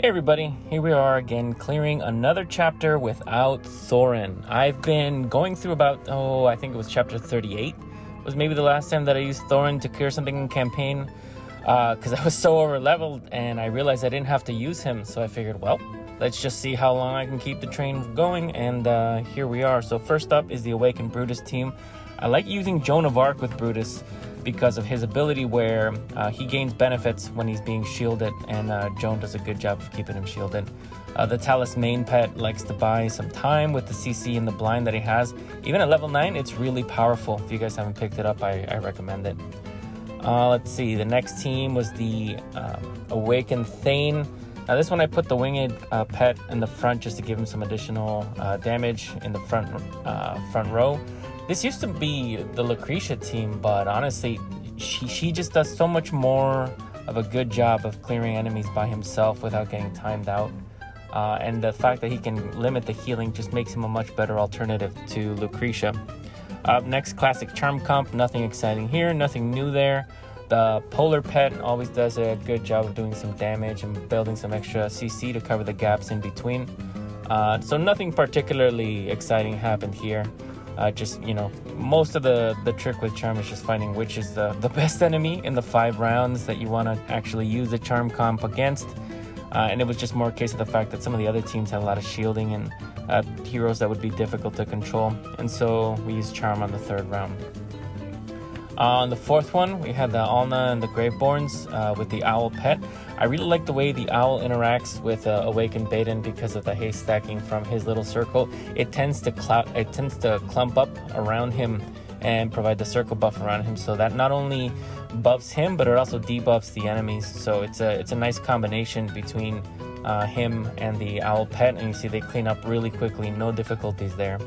Hey everybody, here we are again clearing another chapter without Thoran. I've been going through about, I think it was chapter 38 was maybe the last time that I used Thoran to clear something in campaign because I was so over leveled and I realized I didn't have to use him, so I figured, well, let's just see how long I can keep the train going, and here we are. So first up is the Awakened Brutus team. I like using Joan of Arc with Brutus because of his ability where he gains benefits when he's being shielded, and Joan does a good job of keeping him shielded. The Talus main pet likes to buy some time with the CC and the blind that he has. Even at level 9, it's really powerful. If you guys haven't picked it up, I recommend it. Let's see, the next team was the Awakened Thane. Now this one I put the winged pet in the front just to give him some additional damage in the front row. This used to be the Lucretia team, but honestly, she just does so much more of a good job of clearing enemies by himself without getting timed out. And the fact that he can limit the healing just makes him a much better alternative to Lucretia. Up next, Classic Charm Comp. Nothing exciting here, nothing new there. The Polar Pet always does a good job of doing some damage and building some extra CC to cover the gaps in between. So nothing particularly exciting happened here. Just, most of the trick with Charm is just finding which is the best enemy in the 5 rounds that you want to actually use the Charm comp against. And it was just more a case of the fact that some of the other teams had a lot of shielding and heroes that would be difficult to control. And so we used Charm on the 3rd round. On the 4th one, we had the Alna and the Graveborns with the Owl pet. I really like the way the Owl interacts with Awakened Baden because of the haste stacking from his little circle. It tends to clump up around him and provide the circle buff around him, so that not only buffs him, but it also debuffs the enemies. So it's a nice combination between him and the Owl pet, and you see they clean up really quickly, no difficulties there.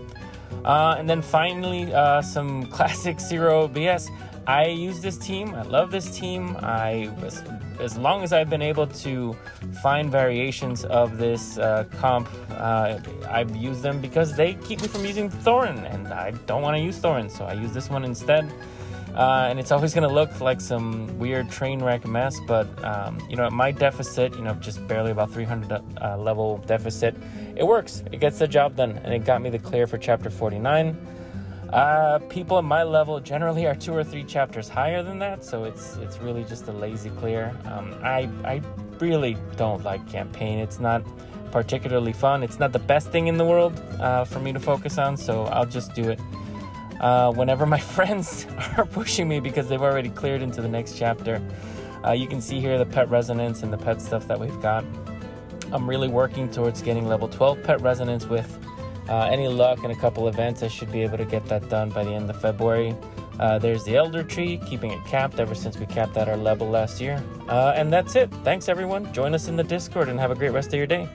And then finally, some classic Cero BS. I use this team. I love this team. As long as I've been able to find variations of this comp, I've used them because they keep me from using Thoran, and I don't want to use Thoran, so I use this one instead. And it's always going to look like some weird train wreck mess, but at my deficit, just barely about 300 level deficit, it works. It gets the job done, and it got me the clear for chapter 49. People at my level generally are 2 or 3 chapters higher than that, so it's really just a lazy clear. I really don't like campaign. It's not particularly fun. It's not the best thing in the world for me to focus on, so I'll just do it whenever my friends are pushing me because they've already cleared into the next chapter. You can see here the pet resonance and the pet stuff that we've got. I'm really working towards getting level 12 pet resonance with any luck and a couple events. I should be able to get that done by the end of February. There's the Elder Tree, keeping it capped ever since we capped at our level last year. And that's it. Thanks everyone. Join us in the Discord and have a great rest of your day.